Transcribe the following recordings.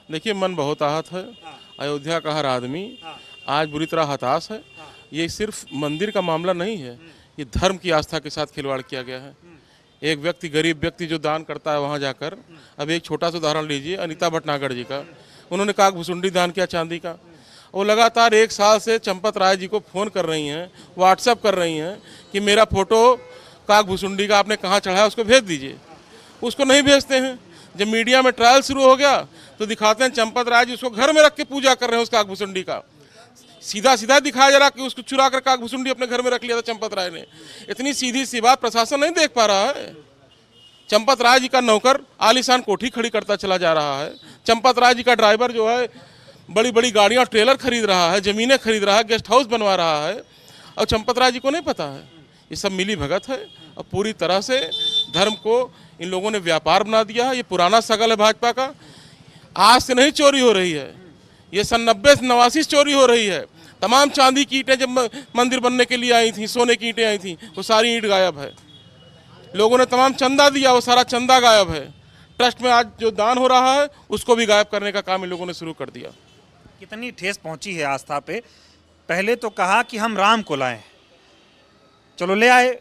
देखिए, मन बहुत आहत है। अयोध्या का हर आदमी आज बुरी तरह हताश है। ये सिर्फ मंदिर का मामला नहीं है, ये धर्म की आस्था के साथ खिलवाड़ किया गया है। एक व्यक्ति, गरीब व्यक्ति जो दान करता है वहाँ जाकर, अब एक छोटा सा उदाहरण लीजिए अनीता भटनागर जी का। उन्होंने काकभूसुंडी दान किया चांदी का। वो लगातार 1 साल से चंपत राय जी को फ़ोन कर रही हैं, व्हाट्सएप कर रही हैं कि मेरा फ़ोटो काकभूसुंडी का आपने कहाँ चढ़ाया, उसको भेज दीजिए। उसको नहीं भेजते हैं। जब मीडिया में ट्रायल शुरू हो गया तो दिखाते हैं चंपत राय जी उसको घर में रख के पूजा कर रहे हैं उस काकभूसुंडी का। सीधा सीधा दिखाया जा रहा कि उसको चुरा कर काकभूसुंडी अपने घर में रख लिया था चंपत राय ने। इतनी सीधी सी बात प्रशासन नहीं देख पा रहा है। चंपत राय जी का नौकर आलीशान कोठी खड़ी करता चला जा रहा है। चंपत राय जी का ड्राइवर जो है बड़ी बड़ी गाड़ियाँ ट्रेलर खरीद रहा है, ज़मीनें खरीद रहा है, गेस्ट हाउस बनवा रहा है, और चंपत राय जी को नहीं पता है। ये सब मिली भगत है और पूरी तरह से धर्म को इन लोगों ने व्यापार बना दिया है। ये पुराना सगल है भाजपा का, आज से नहीं चोरी हो रही है, ये सन 89 से चोरी हो रही है। तमाम चांदी की ईंटें जब मंदिर बनने के लिए आई थी, सोने की ईंटें आई थी, वो सारी ईंट गायब है। लोगों ने तमाम चंदा दिया, वो सारा चंदा गायब है। ट्रस्ट में आज जो दान हो रहा है उसको भी गायब करने का काम इन लोगों ने शुरू कर दिया। कितनी ठेस पहुंची है आस्था पे। पहले तो कहा कि हम राम को लाएं, चलो ले आए,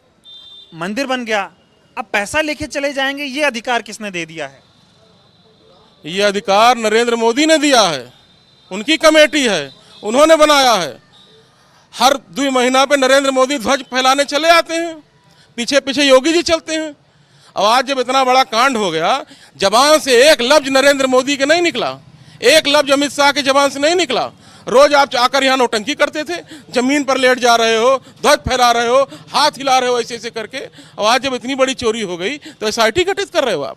मंदिर बन गया, अब पैसा लेके चले जाएंगे। ये अधिकार किसने दे दिया है? ये अधिकार नरेंद्र मोदी ने दिया है, उनकी कमेटी है, उन्होंने बनाया है। हर 2 महीना पे नरेंद्र मोदी ध्वज फैलाने चले आते हैं, पीछे पीछे योगी जी चलते हैं। अब आज जब इतना बड़ा कांड हो गया, जबान से एक लफ्ज नरेंद्र मोदी के नहीं निकला, एक लफ्ज अमित शाह के जबान से नहीं निकला। रोज आप आकर यहाँ नौटंकी करते थे, जमीन पर लेट जा रहे हो, ध्वज फहरा रहे हो, हाथ हिला रहे हो ऐसे ऐसे करके। और आज जब इतनी बड़ी चोरी हो गई तो एसआईटी गठित कर रहे हो आप।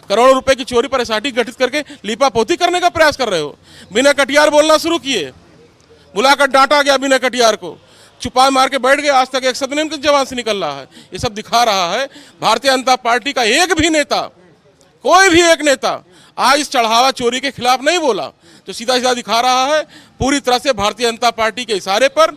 करोड़ों रुपए की चोरी पर एसआईटी गठित करके लीपापोती करने का प्रयास कर रहे हो। बिना कटियार बोलना शुरू किए, बुलाकर डांटा गया बिना कटियार को, छुपा मार के बैठ गए। आज तक एक शब्द नहीं उनकी जबान से निकल रहा है। ये सब दिखा रहा है भारतीय जनता पार्टी का एक भी नेता, कोई भी एक नेता आज इस चढ़ावा चोरी के खिलाफ नहीं बोला। जो सीधा सीधा दिखा रहा है पूरी तरह से भारतीय जनता पार्टी के इशारे पर,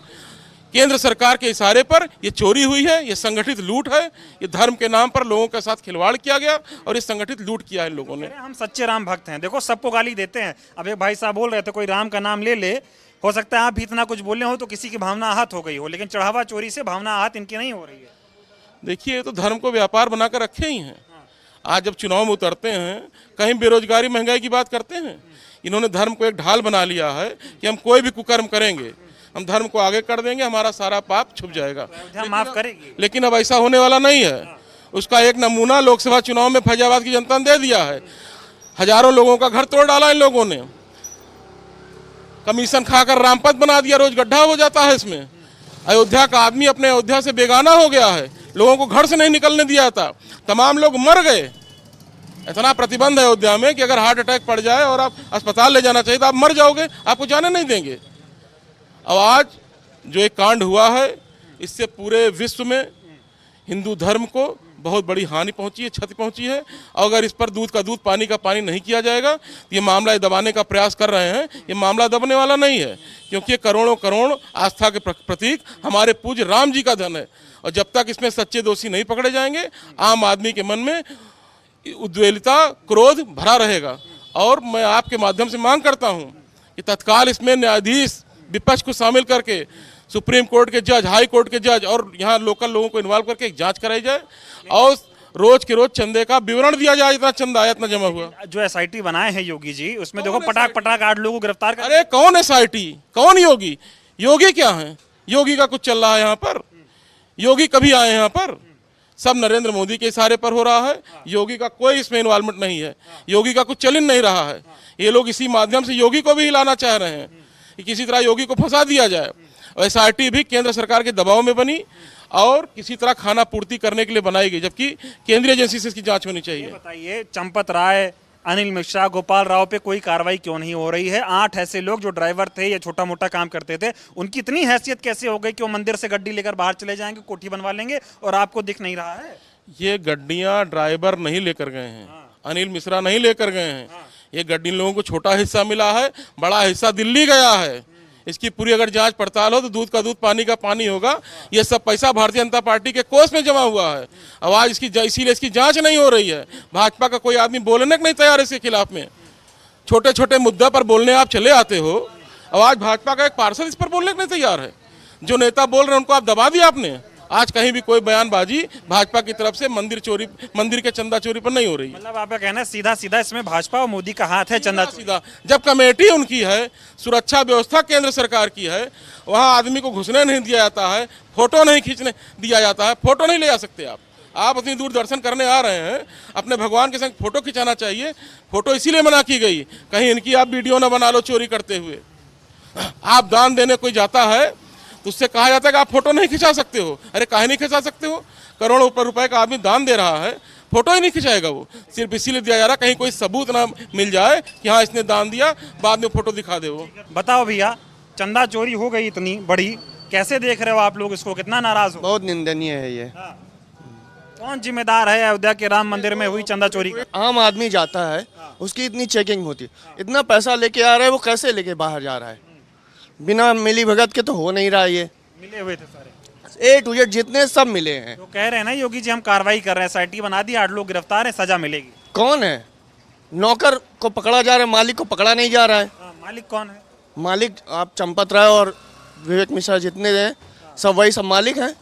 केंद्र सरकार के इशारे पर ये चोरी हुई है, ये संगठित लूट है। ये धर्म के नाम पर लोगों के साथ खिलवाड़ किया गया और ये संगठित लूट किया है इन लोगों ने। हम सच्चे राम भक्त हैं, देखो सबको गाली देते हैं। अब एक भाई साहब बोल रहे थे कोई राम का नाम ले ले, हो सकता है आप भी इतना कुछ बोले हो तो किसी की भावना आहत हो गई हो, लेकिन चढ़ावा चोरी से भावना आहत इनकी नहीं हो रही है। देखिए, ये तो धर्म को व्यापार बनाकर रखे ही हैं। आज जब चुनाव में उतरते हैं, कहीं बेरोजगारी महंगाई की बात करते हैं। इन्होंने धर्म को एक ढाल बना लिया है कि हम कोई भी कुकर्म करेंगे, हम धर्म को आगे कर देंगे, हमारा सारा पाप छुप जाएगा, माफ करेगी। लेकिन अब ऐसा होने वाला नहीं है। उसका एक नमूना लोकसभा चुनाव में फैजाबाद की जनता ने दे दिया है। हजारों लोगों का घर तोड़ डाला इन लोगों ने, कमीशन खाकर रामपथ बना दिया, रोज गड्ढा हो जाता है इसमें। अयोध्या का आदमी अपने अयोध्या से बेगाना हो गया है, लोगों को घर से नहीं निकलने दिया था, तमाम लोग मर गए। इतना प्रतिबंध है अयोध्या में कि अगर हार्ट अटैक पड़ जाए और आप अस्पताल ले जाना चाहिए तो आप मर जाओगे, आपको जाने नहीं देंगे। अब आज जो एक कांड हुआ है, इससे पूरे विश्व में हिंदू धर्म को बहुत बड़ी हानि पहुंची है, क्षति पहुंची है। और अगर इस पर दूध का दूध पानी का पानी नहीं किया जाएगा तो ये मामला दबाने का प्रयास कर रहे हैं। ये मामला दबने वाला नहीं है, क्योंकि ये करोड़ों करोड़ आस्था के प्रतीक हमारे पूज्य राम जी का धन है। और जब तक इसमें सच्चे दोषी नहीं पकड़े जाएंगे, आम आदमी के मन में उद्वेलिता, क्रोध भरा रहेगा। और मैं आपके माध्यम से मांग करता हूं कि तत्काल इसमें न्यायाधीश, विपक्ष को शामिल करके, सुप्रीम कोर्ट के जज, हाई कोर्ट के जज और यहाँ लोकल लोगों को इन्वॉल्व करके एक जांच कराई जाए और रोज के रोज चंदे का विवरण दिया जाए, इतना चंदा आया, इतना जमा हुआ। जो एसआईटी बनाए हैं योगी जी, उसमें देखो पटाख पटाख 8 लोगों को गिरफ्तार कर। अरे कौन एसआईटी, कौन योगी? योगी क्या है? योगी का कुछ चल रहा है यहाँ पर? योगी कभी आए यहाँ पर? सब नरेंद्र मोदी के इशारे पर हो रहा है। योगी का कोई इसमें इन्वॉल्वमेंट नहीं है, योगी का कुछ चल नहीं रहा है। ये लोग इसी माध्यम से योगी को भी हिलाना चाह रहे हैं कि किसी तरह योगी को फंसा दिया जाए। और एसआईटी भी केंद्र सरकार के दबाव में बनी और किसी तरह खाना पूर्ति करने के लिए बनाई गई, जबकि केंद्रीय एजेंसी से इसकी जांच होनी चाहिए। बताइए, चंपत राय, अनिल मिश्रा, गोपाल राव पे कोई कार्रवाई क्यों नहीं हो रही है? 8 ऐसे लोग जो ड्राइवर थे या छोटा मोटा काम करते थे, उनकी इतनी हैसियत कैसे हो गई कि वो मंदिर से गड्डी लेकर बाहर चले जाएंगे, कोठी बनवा लेंगे और आपको दिख नहीं रहा है? ये गड्डियां ड्राइवर नहीं लेकर गए हैं, अनिल मिश्रा नहीं लेकर गए हैं। ये गड्डी लोगों को छोटा हिस्सा मिला है, बड़ा हिस्सा दिल्ली गया है। इसकी पूरी अगर जांच पड़ताल हो तो दूध का दूध पानी का पानी होगा। ये सब पैसा भारतीय जनता पार्टी के कोष में जमा हुआ है। अब आज इसीलिए इसकी जांच नहीं हो रही है। भाजपा का कोई आदमी बोलने को नहीं तैयार है इसके खिलाफ में। छोटे छोटे मुद्दे पर बोलने आप चले आते हो, और आज भाजपा का एक पार्षद इस पर बोलने के लिए तैयार है। जो नेता बोल रहे हैं उनको आप दबा दिया आपने। आज कहीं भी कोई बयानबाजी भाजपा की तरफ से मंदिर के चंदा चोरी पर नहीं हो रही है। मतलब आपका कहना है सीधा सीधा इसमें भाजपा और मोदी का हाथ है चंदा चोरी। सीधा जब कमेटी उनकी है, सुरक्षा व्यवस्था केंद्र सरकार की है, वहां आदमी को घुसने नहीं दिया जाता है, फोटो नहीं खींचने दिया जाता है, फोटो नहीं ले जा सकते आप अपनी दूरदर्शन करने आ रहे हैं, अपने भगवान के संग फोटो खिंचाना चाहिए। फोटो इसीलिए मना की गई, कहीं इनकी आप वीडियो ना बना लो चोरी करते हुए। आप दान देने कोई जाता है तो उससे कहा जाता है कि आप फोटो नहीं खिंचा सकते हो। अरे काहे नहीं खिंचा सकते हो? करोड़ों रुपए का आदमी दान दे रहा है, फोटो ही नहीं खिंचाएगा वो, सिर्फ इसीलिए दिया जा रहा कहीं कोई सबूत ना मिल जाए कि हाँ इसने दान दिया, बाद में फोटो दिखा दे वो। बताओ भैया, चंदा चोरी हो गई इतनी बड़ी, कैसे देख रहे हो आप लोग इसको, कितना नाराज हो? बहुत निंदनीय है ये। कौन जिम्मेदार है अयोध्या के राम मंदिर में हुई चंदा चोरी का? आम आदमी जाता है, उसकी इतनी चेकिंग होती है, इतना पैसा लेके आ रहा है, वो कैसे लेके बाहर जा रहा है? बिना मिली भगत के तो हो नहीं रहा ये। मिले हुए थे सारे A to Z जितने सब मिले हैं। तो कह रहे हैं ना योगी जी हम कार्रवाई कर रहे हैं, SIT बना दी, 8 लोग गिरफ्तार हैं, सजा मिलेगी। कौन है? नौकर को पकड़ा जा रहा है, मालिक को पकड़ा नहीं जा रहा है। मालिक कौन है? मालिक आप चंपत राय और विवेक मिश्रा जितने हैं सब वही सब मालिक हैं।